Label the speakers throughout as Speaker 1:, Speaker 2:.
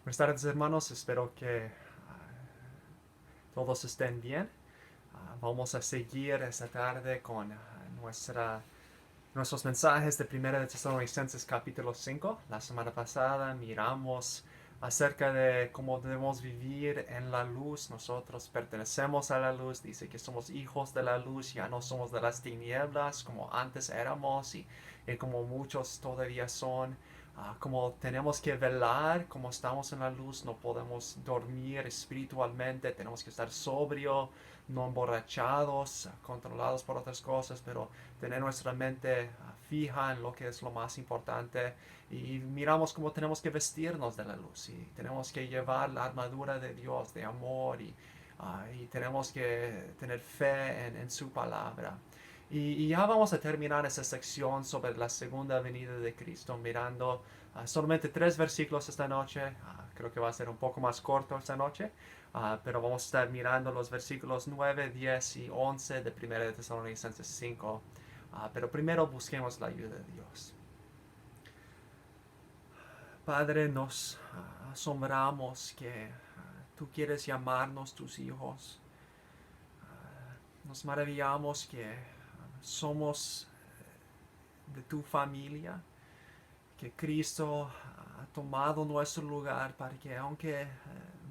Speaker 1: Buenas tardes, hermanos. Espero que todos estén bien. Vamos a seguir esta tarde con nuestros mensajes de Primera de Tesalonicenses capítulo 5. La semana pasada miramos acerca de cómo debemos vivir en la luz. Nosotros pertenecemos a la luz. Dice que somos hijos de la luz, ya no somos de las tinieblas como antes éramos y como muchos todavía son. Como tenemos que velar, como estamos en la luz, no podemos dormir espiritualmente, tenemos que estar sobrio, no emborrachados, controlados por otras cosas, pero tener nuestra mente fija en lo que es lo más importante y miramos cómo tenemos que vestirnos de la luz y tenemos que llevar la armadura de Dios, de amor y tenemos que tener fe en su palabra. Y ya vamos a terminar esta sección sobre la segunda venida de Cristo, mirando solamente 3 versículos esta noche. Creo que va a ser un poco más corto esta noche, pero vamos a estar mirando los versículos 9, 10 y 11 de 1 de Tesalonicenses 5. Pero primero busquemos la ayuda de Dios. Padre, nos asombramos que tú quieres llamarnos tus hijos. Nos maravillamos que somos de tu familia, que Cristo ha tomado nuestro lugar para que aunque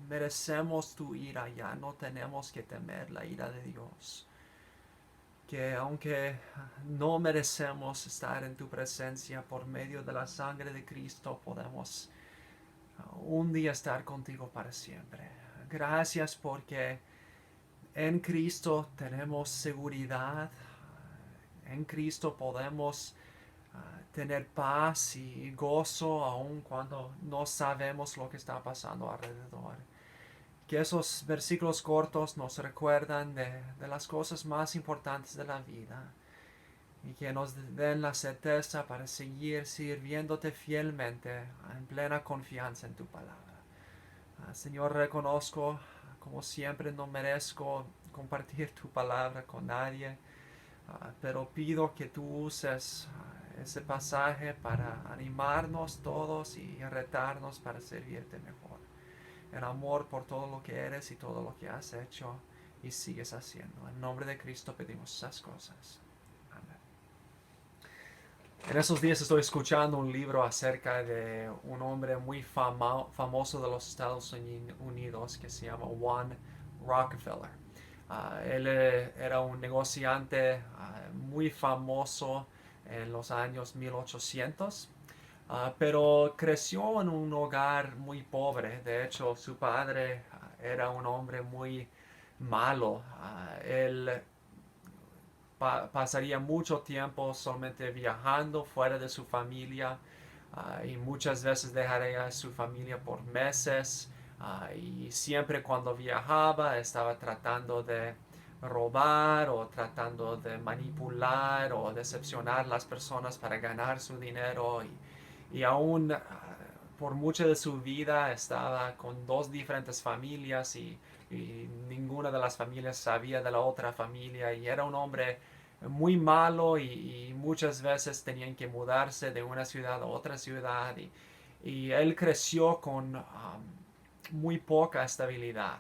Speaker 1: merecemos tu ira, ya no tenemos que temer la ira de Dios. Que aunque no merecemos estar en tu presencia, por medio de la sangre de Cristo podemos un día estar contigo para siempre. Gracias porque en Cristo tenemos seguridad, en Cristo podemos tener paz y gozo aun cuando no sabemos lo que está pasando alrededor. Que esos versículos cortos nos recuerdan de las cosas más importantes de la vida y que nos den la certeza para seguir sirviéndote fielmente en plena confianza en tu palabra. Señor, reconozco, como siempre, no merezco compartir tu palabra con nadie, pero pido que tú uses ese pasaje para animarnos todos y retarnos para servirte mejor. En amor por todo lo que eres y todo lo que has hecho y sigues haciendo. En nombre de Cristo pedimos esas cosas. Amén. En esos días estoy escuchando un libro acerca de un hombre muy famoso de los Estados Unidos que se llama Juan Rockefeller. Él era un negociante muy famoso en los años 1800, pero creció en un hogar muy pobre. De hecho, su padre era un hombre muy malo. Él pasaría mucho tiempo solamente viajando fuera de su familia y muchas veces dejaría a su familia por meses y siempre cuando viajaba estaba tratando de robar o tratando de manipular o decepcionar a las personas para ganar su dinero y aún por mucha de su vida estaba con 2 diferentes familias y ninguna de las familias sabía de la otra familia y era un hombre muy malo y muchas veces tenían que mudarse de una ciudad a otra ciudad y él creció con muy poca estabilidad.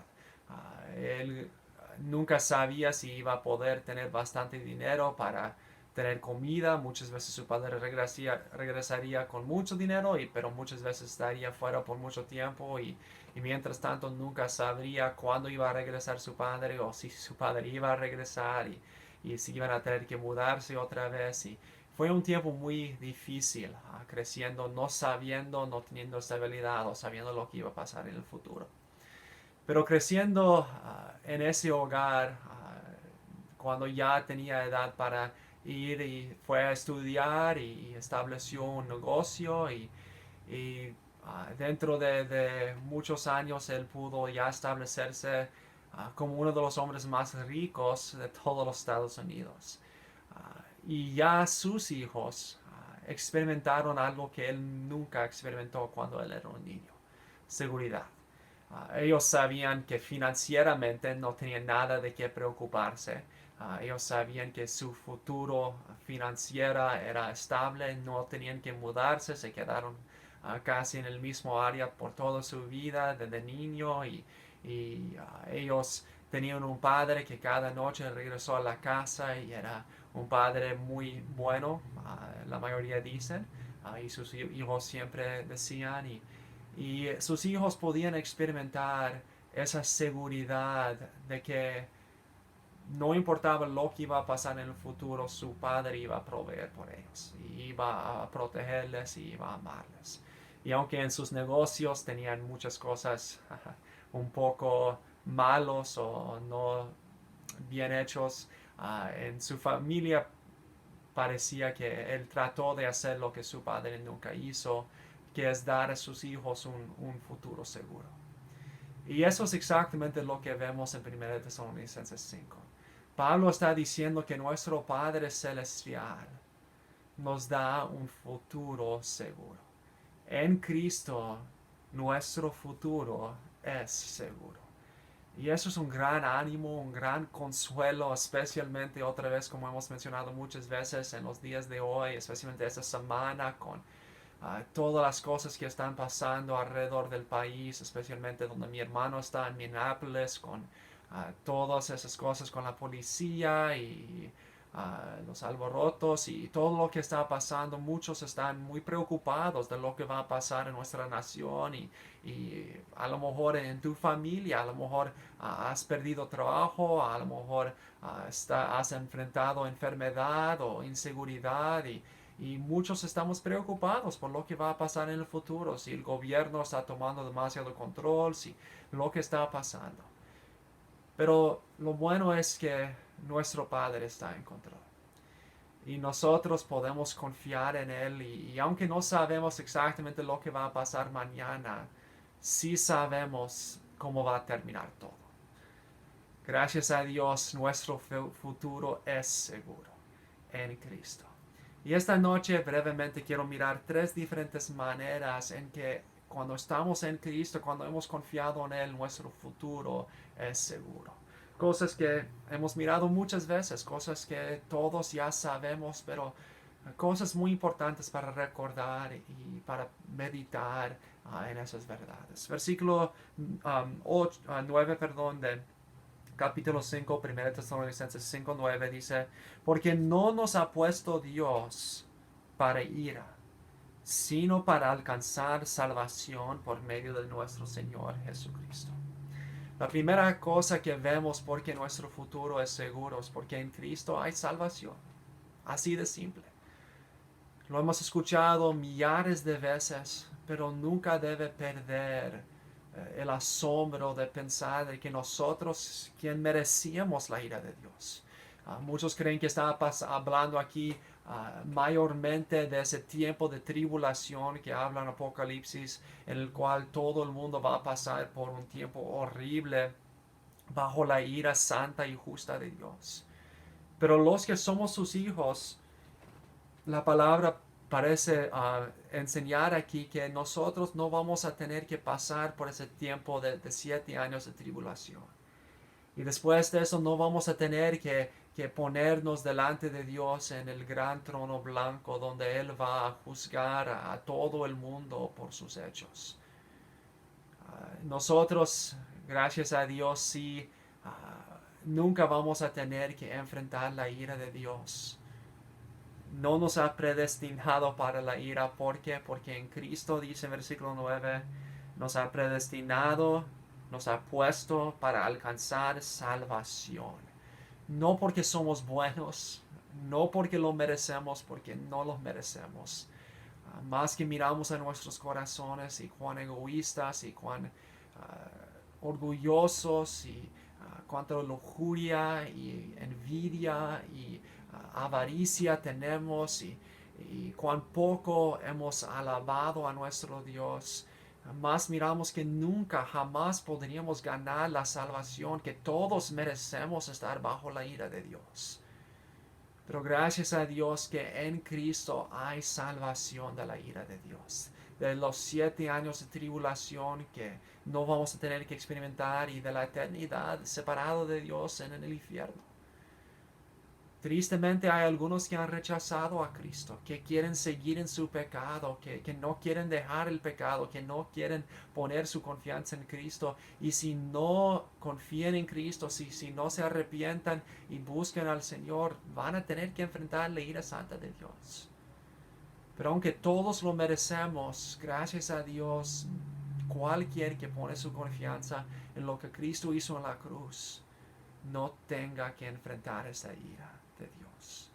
Speaker 1: Él nunca sabía si iba a poder tener bastante dinero para tener comida. Muchas veces su padre regresaría con mucho dinero, pero muchas veces estaría fuera por mucho tiempo y mientras tanto nunca sabría cuándo iba a regresar su padre o si su padre iba a regresar y si iban a tener que mudarse otra vez. Y fue un tiempo muy difícil, creciendo, no sabiendo, no teniendo estabilidad o sabiendo lo que iba a pasar en el futuro. Pero creciendo en ese hogar, cuando ya tenía edad para ir y fue a estudiar y estableció un negocio y dentro de muchos años él pudo ya establecerse como uno de los hombres más ricos de todos los Estados Unidos. Y ya sus hijos experimentaron algo que él nunca experimentó cuando él era un niño: seguridad. Ellos sabían que financieramente no tenían nada de qué preocuparse. Ellos sabían que su futuro financiero era estable, no tenían que mudarse, se quedaron casi en el mismo área por toda su vida desde niño y ellos tenían un padre que cada noche regresó a la casa y era un padre muy bueno, la mayoría dicen, y sus hijos siempre decían, y sus hijos podían experimentar esa seguridad de que no importaba lo que iba a pasar en el futuro, su padre iba a proveer por ellos, y iba a protegerles y iba a amarles. Y aunque en sus negocios tenían muchas cosas un poco malos o no bien hechos, en su familia parecía que él trató de hacer lo que su padre nunca hizo, que es dar a sus hijos un futuro seguro. Y eso es exactamente lo que vemos en 1 Tesalonicenses 5. Pablo está diciendo que nuestro Padre Celestial nos da un futuro seguro. En Cristo, nuestro futuro es seguro. Y eso es un gran ánimo, un gran consuelo, especialmente otra vez, como hemos mencionado muchas veces en los días de hoy, especialmente esta semana con todas las cosas que están pasando alrededor del país, especialmente donde mi hermano está en Minneapolis, con todas esas cosas con la policía y los alborotos y todo lo que está pasando. Muchos están muy preocupados de lo que va a pasar en nuestra nación y a lo mejor en tu familia, a lo mejor has perdido trabajo, a lo mejor has enfrentado enfermedad o inseguridad y muchos estamos preocupados por lo que va a pasar en el futuro, si el gobierno está tomando demasiado control, si lo que está pasando. Pero lo bueno es que nuestro Padre está en control. Y nosotros podemos confiar en Él y aunque no sabemos exactamente lo que va a pasar mañana, sí sabemos cómo va a terminar todo. Gracias a Dios, nuestro futuro es seguro en Cristo. Y esta noche brevemente quiero mirar 3 diferentes maneras en que cuando estamos en Cristo, cuando hemos confiado en Él, nuestro futuro es seguro. Cosas que hemos mirado muchas veces, cosas que todos ya sabemos, pero cosas muy importantes para recordar y para meditar en esas verdades. Versículo 9, de capítulo 5, 1 Tesalonicenses 5, 9 dice, porque no nos ha puesto Dios para ira, sino para alcanzar salvación por medio de nuestro Señor Jesucristo. La primera cosa que vemos porque nuestro futuro es seguro es porque en Cristo hay salvación. Así de simple. Lo hemos escuchado millares de veces, pero nunca debe perder el asombro de pensar de que nosotros, quien merecíamos la ira de Dios. Muchos creen que está hablando aquí mayormente de ese tiempo de tribulación que habla en Apocalipsis, en el cual todo el mundo va a pasar por un tiempo horrible bajo la ira santa y justa de Dios. Pero los que somos sus hijos, la palabra parece enseñar aquí que nosotros no vamos a tener que pasar por ese tiempo de 7 años de tribulación. Y después de eso no vamos a tener que ponernos delante de Dios en el gran trono blanco donde Él va a juzgar a todo el mundo por sus hechos. Nosotros, gracias a Dios, sí, nunca vamos a tener que enfrentar la ira de Dios. No nos ha predestinado para la ira. ¿Por qué? Porque en Cristo, dice en versículo 9, nos ha predestinado, nos ha puesto para alcanzar salvación. No porque somos buenos, no porque lo merecemos, porque no lo merecemos. Más que miramos a nuestros corazones y cuán egoístas y cuán orgullosos y cuánta lujuria y envidia y avaricia tenemos y cuán poco hemos alabado a nuestro Dios, más miramos que nunca, jamás podríamos ganar la salvación, que todos merecemos estar bajo la ira de Dios. Pero gracias a Dios que en Cristo hay salvación de la ira de Dios, de los 7 años de tribulación que no vamos a tener que experimentar y de la eternidad separado de Dios en el infierno. Tristemente hay algunos que han rechazado a Cristo, que quieren seguir en su pecado, que no quieren dejar el pecado, que no quieren poner su confianza en Cristo. Y si no confían en Cristo, si no se arrepientan y buscan al Señor, van a tener que enfrentar la ira santa de Dios. Pero aunque todos lo merecemos, gracias a Dios, cualquier que pone su confianza en lo que Cristo hizo en la cruz, no tenga que enfrentar esa ira de Dios.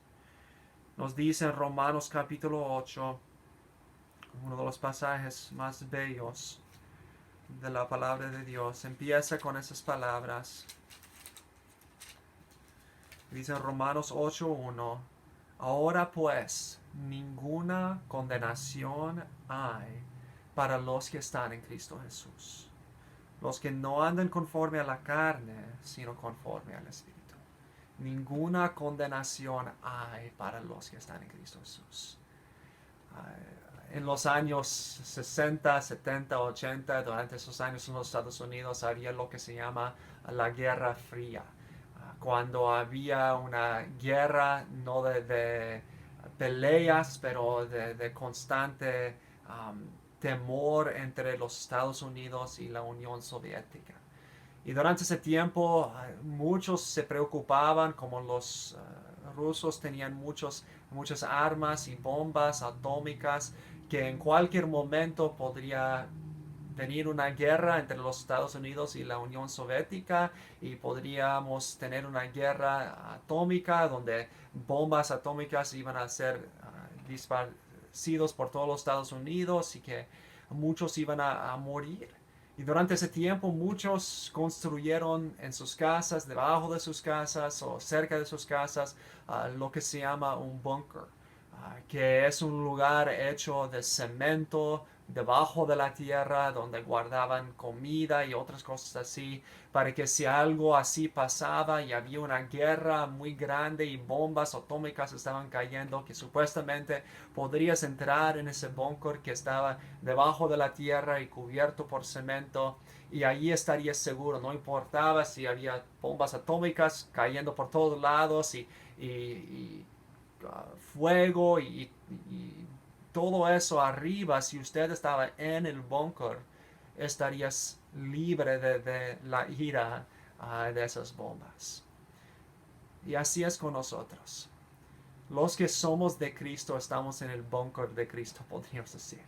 Speaker 1: Nos dice en Romanos capítulo 8, uno de los pasajes más bellos de la palabra de Dios. Empieza con esas palabras. Dice en Romanos 8:1, ahora pues ninguna condenación hay para los que están en Cristo Jesús, los que no andan conforme a la carne, sino conforme al Espíritu. Ninguna condenación hay para los que están en Cristo Jesús. En los años 60, 70, 80, durante esos años en los Estados Unidos había lo que se llama la Guerra Fría. Cuando había una guerra no de peleas, pero de constante temor entre los Estados Unidos y la Unión Soviética. Y durante ese tiempo muchos se preocupaban, como los rusos tenían muchas armas y bombas atómicas, que en cualquier momento podría venir una guerra entre los Estados Unidos y la Unión Soviética y podríamos tener una guerra atómica donde bombas atómicas iban a ser disparcidos por todos los Estados Unidos y que muchos iban a morir. Y durante ese tiempo muchos construyeron en sus casas, debajo de sus casas o cerca de sus casas, lo que se llama un búnker, que es un lugar hecho de cemento debajo de la tierra donde guardaban comida y otras cosas así, para que si algo así pasaba y había una guerra muy grande y bombas atómicas estaban cayendo, que supuestamente podrías entrar en ese búnker que estaba debajo de la tierra y cubierto por cemento, y allí estarías seguro, no importaba si había bombas atómicas cayendo por todos lados y fuego y todo eso arriba. Si usted estaba en el búnker, estarías libre de la ira de esas bombas. Y así es con nosotros. Los que somos de Cristo estamos en el búnker de Cristo, podríamos decir.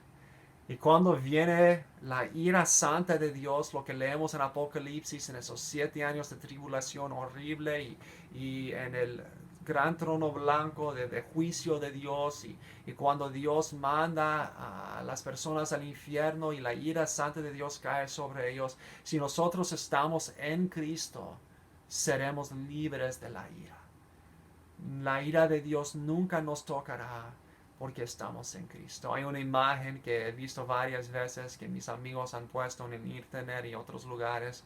Speaker 1: Y cuando viene la ira santa de Dios, lo que leemos en Apocalipsis, en esos 7 años de tribulación horrible y en el gran trono blanco de juicio de Dios, y cuando Dios manda a las personas al infierno y la ira santa de Dios cae sobre ellos, si nosotros estamos en Cristo, seremos libres de la ira. La ira de Dios nunca nos tocará porque estamos en Cristo. Hay una imagen que he visto varias veces que mis amigos han puesto en el internet y otros lugares,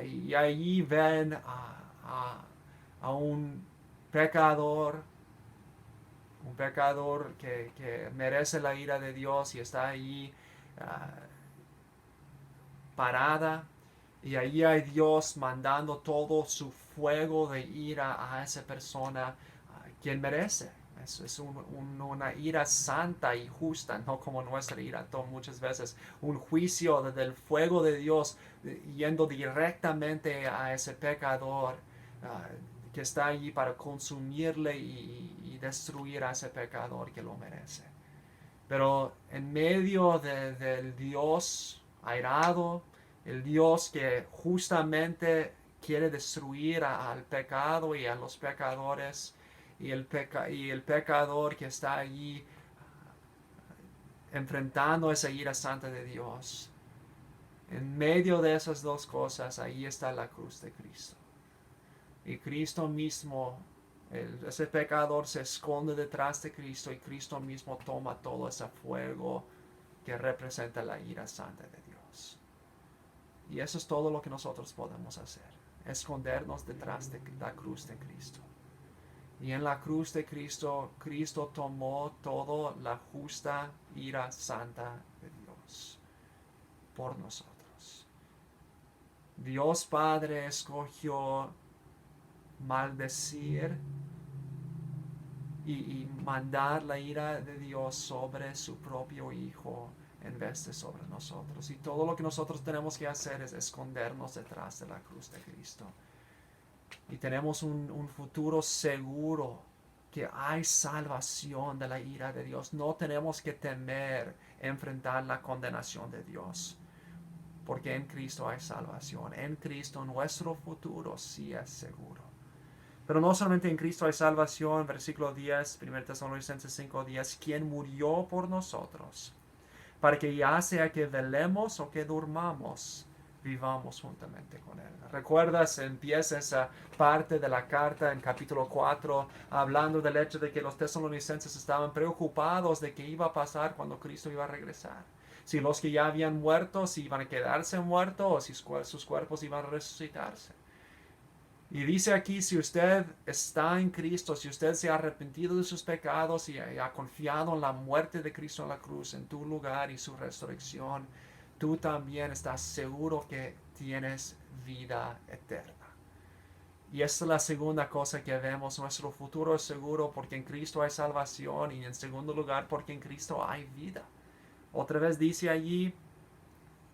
Speaker 1: y allí ven a un pecador que merece la ira de Dios y está allí parada, y allí hay Dios mandando todo su fuego de ira a esa persona quien merece. Es una ira santa y justa, no como nuestra ira muchas veces. Un juicio del fuego de Dios yendo directamente a ese pecador que está allí para consumirle y destruir a ese pecador que lo merece. Pero en medio del Dios airado, el Dios que justamente quiere destruir al pecado y a los pecadores, y el pecador que está allí enfrentando esa ira santa de Dios. En medio de esas dos cosas, ahí está la cruz de Cristo. Y Cristo mismo, ese pecador se esconde detrás de Cristo, y Cristo mismo toma todo ese fuego que representa la ira santa de Dios. Y eso es todo lo que nosotros podemos hacer, escondernos detrás de la cruz de Cristo. Y en la cruz de Cristo, Cristo tomó toda la justa ira santa de Dios por nosotros. Dios Padre escogió maldecir y mandar la ira de Dios sobre su propio Hijo en vez de sobre nosotros. Y todo lo que nosotros tenemos que hacer es escondernos detrás de la cruz de Cristo. Y tenemos un futuro seguro, que hay salvación de la ira de Dios. No tenemos que temer enfrentar la condenación de Dios, porque en Cristo hay salvación. En Cristo nuestro futuro sí es seguro. Pero no solamente en Cristo hay salvación, versículo 10, 1 Tesalonicenses 5:10, quien murió por nosotros, para que ya sea que velemos o que durmamos, vivamos juntamente con Él. ¿Recuerdas? Empieza esa parte de la carta en capítulo 4, hablando del hecho de que los tesalonicenses estaban preocupados de qué iba a pasar cuando Cristo iba a regresar. Si los que ya habían muerto, si iban a quedarse muertos o si sus cuerpos iban a resucitarse. Y dice aquí, si usted está en Cristo, si usted se ha arrepentido de sus pecados y ha confiado en la muerte de Cristo en la cruz, en tu lugar y su resurrección, tú también estás seguro que tienes vida eterna. Y esta es la segunda cosa que vemos. Nuestro futuro es seguro porque en Cristo hay salvación, y en segundo lugar porque en Cristo hay vida. Otra vez dice allí,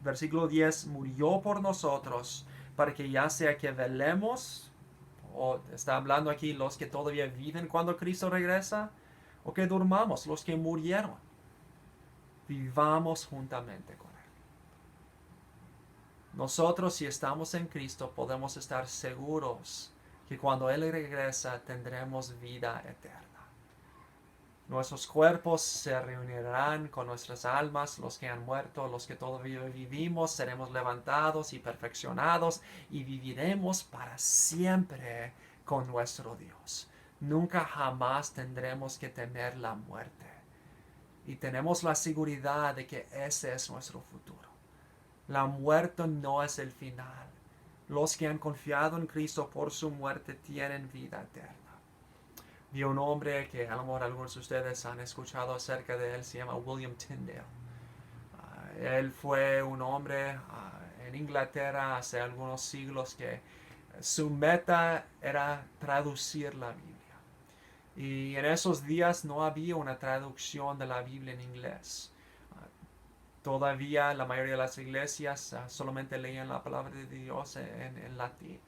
Speaker 1: versículo 10, murió por nosotros para que ya sea que velemos, o está hablando aquí los que todavía viven cuando Cristo regresa, o que durmamos, los que murieron, vivamos juntamente con Él. Nosotros, si estamos en Cristo, podemos estar seguros que cuando Él regresa tendremos vida eterna. Nuestros cuerpos se reunirán con nuestras almas, los que han muerto, los que todavía vivimos, seremos levantados y perfeccionados y viviremos para siempre con nuestro Dios. Nunca jamás tendremos que temer la muerte. Y tenemos la seguridad de que ese es nuestro futuro. La muerte no es el final. Los que han confiado en Cristo por su muerte tienen vida eterna. Vi un hombre que a lo mejor algunos de ustedes han escuchado acerca de él, se llama William Tyndale. Él fue un hombre en Inglaterra hace algunos siglos que su meta era traducir la Biblia. Y en esos días no había una traducción de la Biblia en inglés. Todavía la mayoría de las iglesias solamente leían la palabra de Dios en latín.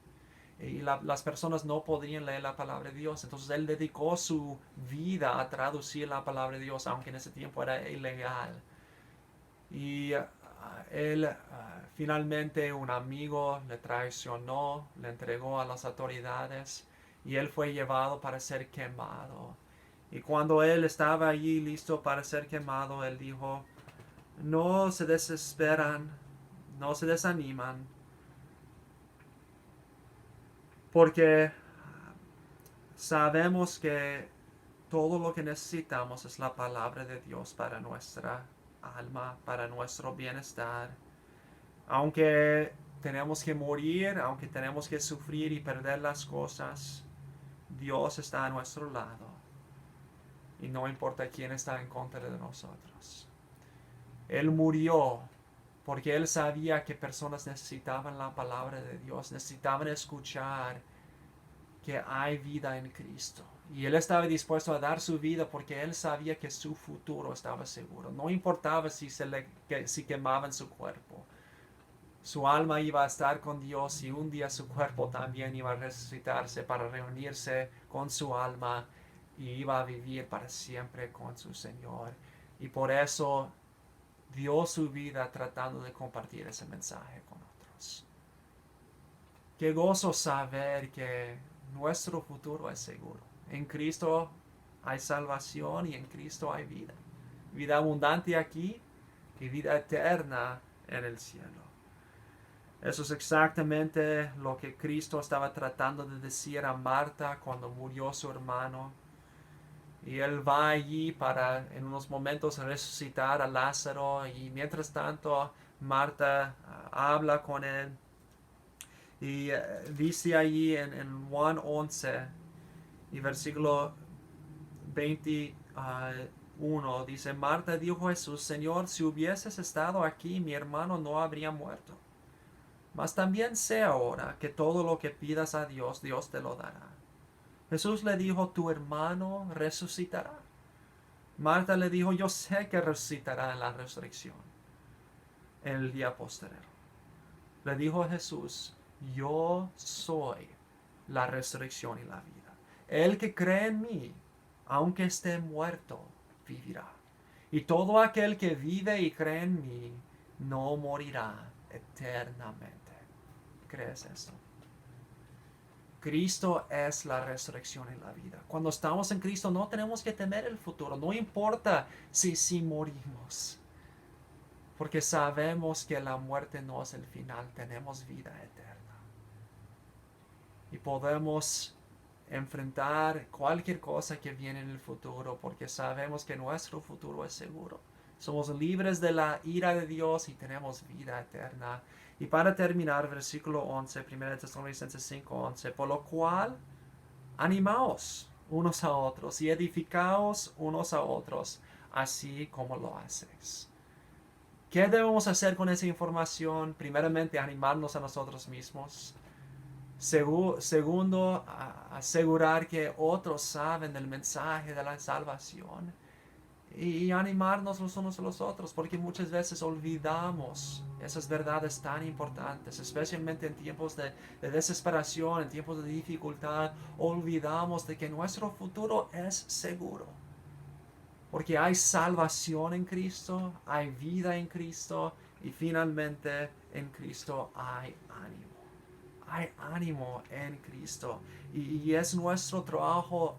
Speaker 1: Y las personas no podían leer la palabra de Dios. Entonces él dedicó su vida a traducir la palabra de Dios, aunque en ese tiempo era ilegal. Y él finalmente un amigo le traicionó, le entregó a las autoridades y él fue llevado para ser quemado. Y cuando él estaba allí listo para ser quemado, él dijo, no se desesperan, no se desaniman, porque sabemos que todo lo que necesitamos es la palabra de Dios para nuestra alma, para nuestro bienestar. Aunque tenemos que morir, aunque tenemos que sufrir y perder las cosas, Dios está a nuestro lado. Y no importa quién está en contra de nosotros. Él murió porque Él sabía que personas necesitaban la palabra de Dios, necesitaban escuchar que hay vida en Cristo. Y Él estaba dispuesto a dar su vida porque Él sabía que su futuro estaba seguro. No importaba si quemaban su cuerpo. Su alma iba a estar con Dios y un día su cuerpo también iba a resucitarse para reunirse con su alma y iba a vivir para siempre con su Señor. Y por eso dio su vida tratando de compartir ese mensaje con otros. Qué gozo saber que nuestro futuro es seguro. En Cristo hay salvación y en Cristo hay vida. Vida abundante aquí y vida eterna en el cielo. Eso es exactamente lo que Cristo estaba tratando de decir a Marta cuando murió su hermano. Y Él va allí para en unos momentos resucitar a Lázaro. Y mientras tanto Marta habla con Él. Y dice allí en Juan 11 y versículo 21, dice, Marta dijo a Jesús, Señor, si hubieses estado aquí, mi hermano no habría muerto. Mas también sé ahora que todo lo que pidas a Dios, Dios te lo dará. Jesús le dijo, tu hermano resucitará. Marta le dijo, yo sé que resucitará en la resurrección, en el día posterior. Le dijo Jesús, yo soy la resurrección y la vida. El que cree en mí, aunque esté muerto, vivirá. Y todo aquel que vive y cree en mí, no morirá eternamente. ¿Crees eso? Cristo es la resurrección y la vida. Cuando estamos en Cristo no tenemos que temer el futuro. No importa si morimos. Porque sabemos que la muerte no es el final. Tenemos vida eterna. Y podemos enfrentar cualquier cosa que viene en el futuro porque sabemos que nuestro futuro es seguro. Somos libres de la ira de Dios y tenemos vida eterna. Y para terminar, versículo 11, 1 Tesalonicenses 5:11, por lo cual, animaos unos a otros y edificaos unos a otros, así como lo hacéis. ¿Qué debemos hacer con esa información? Primeramente, animarnos a nosotros mismos. Segundo, asegurar que otros saben del mensaje de la salvación y animarnos los unos a los otros, porque muchas veces olvidamos esas verdades tan importantes, especialmente en tiempos de desesperación, en tiempos de dificultad, olvidamos de que nuestro futuro es seguro, porque hay salvación en Cristo, hay vida en Cristo y finalmente en Cristo hay ánimo. Hay ánimo en Cristo y es nuestro trabajo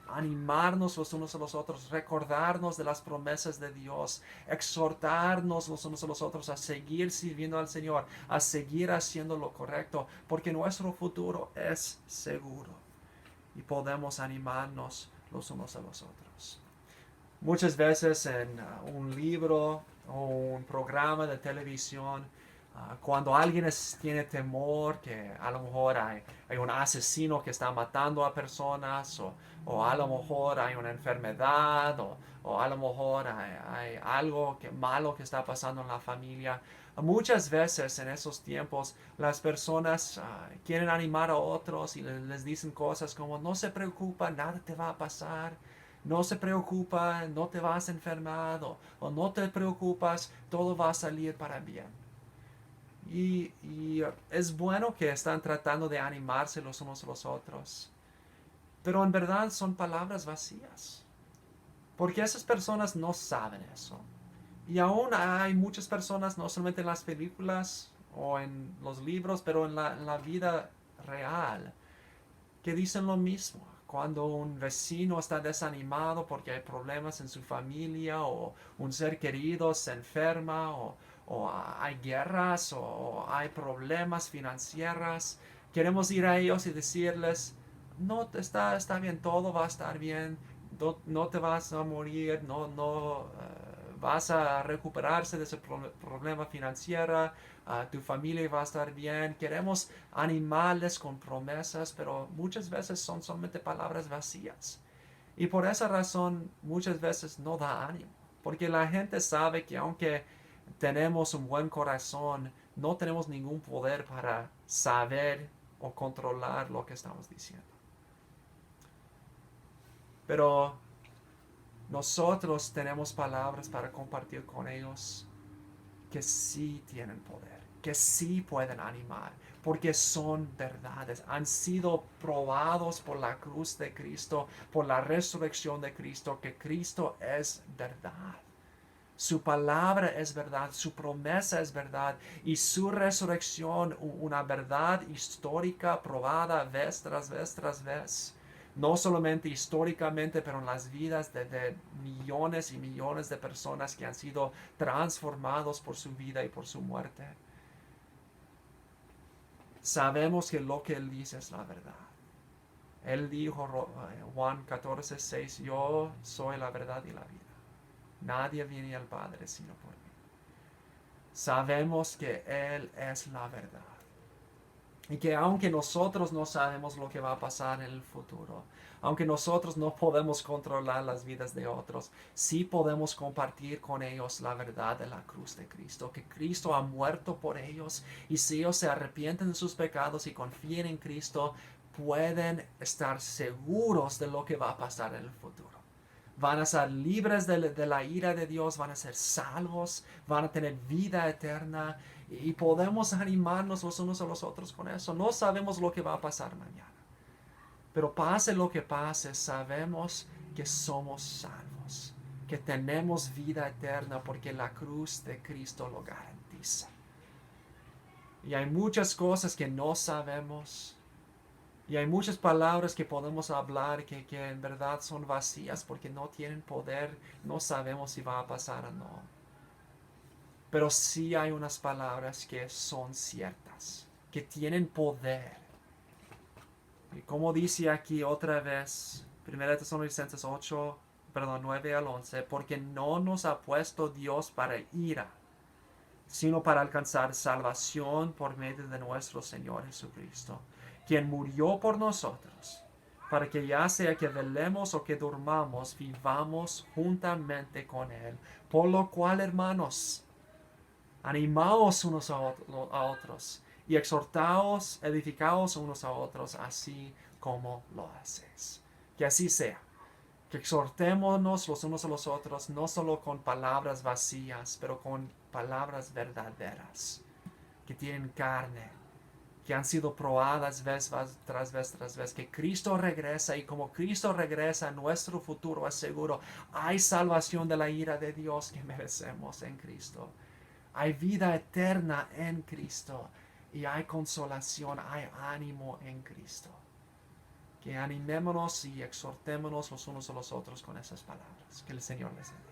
Speaker 1: animarnos los unos a los otros, recordarnos de las promesas de Dios, exhortarnos los unos a los otros a seguir sirviendo al Señor, a seguir haciendo lo correcto, porque nuestro futuro es seguro y podemos animarnos los unos a los otros. Muchas veces en un libro o un programa de televisión, cuando alguien tiene temor que a lo mejor hay un asesino que está matando a personas o a lo mejor hay una enfermedad o a lo mejor hay algo malo que está pasando en la familia, muchas veces en esos tiempos las personas quieren animar a otros y les dicen cosas como no se preocupa, nada te va a pasar. No se preocupa, no te vas a enfermar o no te preocupas, todo va a salir para bien. Y es bueno que están tratando de animarse los unos a los otros, pero en verdad son palabras vacías, porque esas personas no saben eso. Y aún hay muchas personas, no solamente en las películas o en los libros, pero en la vida real, que dicen lo mismo. Cuando un vecino está desanimado porque hay problemas en su familia o un ser querido se enferma o hay guerras o hay problemas financieros, queremos ir a ellos y decirles, no, está bien, todo va a estar bien, no te vas a morir, no vas a recuperarse de ese problema financiero, tu familia va a estar bien. Queremos animarles con promesas, pero muchas veces son solamente palabras vacías. Y por esa razón muchas veces no da ánimo, porque la gente sabe que aunque tenemos un buen corazón, no tenemos ningún poder para saber o controlar lo que estamos diciendo. Pero nosotros tenemos palabras para compartir con ellos que sí tienen poder, que sí pueden animar, porque son verdades, han sido probados por la cruz de Cristo, por la resurrección de Cristo, que Cristo es verdad. Su palabra es verdad, su promesa es verdad y su resurrección una verdad histórica probada vez tras vez tras vez. No solamente históricamente, pero en las vidas de millones y millones de personas que han sido transformados por su vida y por su muerte. Sabemos que lo que Él dice es la verdad. Él dijo, Juan 14:6, yo soy la verdad y la vida. Nadie viene al Padre sino por mí. Sabemos que Él es la verdad. Y que aunque nosotros no sabemos lo que va a pasar en el futuro, aunque nosotros no podemos controlar las vidas de otros, sí podemos compartir con ellos la verdad de la cruz de Cristo, que Cristo ha muerto por ellos y si ellos se arrepienten de sus pecados y confían en Cristo, pueden estar seguros de lo que va a pasar en el futuro. Van a ser libres de la ira de Dios, van a ser salvos, van a tener vida eterna y podemos animarnos los unos a los otros con eso. No sabemos lo que va a pasar mañana, pero pase lo que pase, sabemos que somos salvos, que tenemos vida eterna porque la cruz de Cristo lo garantiza. Y hay muchas cosas que no sabemos. Y hay muchas palabras que podemos hablar que en verdad son vacías porque no tienen poder, no sabemos si va a pasar o no. Pero sí hay unas palabras que son ciertas, que tienen poder. Y como dice aquí otra vez, 1 Tesalonicenses 9 al 11, porque no nos ha puesto Dios para ira, sino para alcanzar salvación por medio de nuestro Señor Jesucristo, quien murió por nosotros, para que ya sea que velemos o que durmamos, vivamos juntamente con Él. Por lo cual, hermanos, animaos unos a otros y exhortaos, edificaos unos a otros, así como lo hacéis. Que así sea. Que exhortémonos los unos a los otros, no solo con palabras vacías, pero con palabras verdaderas, que tienen carne, que han sido probadas vez tras vez, que Cristo regresa y como Cristo regresa, nuestro futuro es seguro. Hay salvación de la ira de Dios que merecemos en Cristo. Hay vida eterna en Cristo y hay consolación, hay ánimo en Cristo. Que animémonos y exhortémonos los unos a los otros con esas palabras. Que el Señor les bendiga.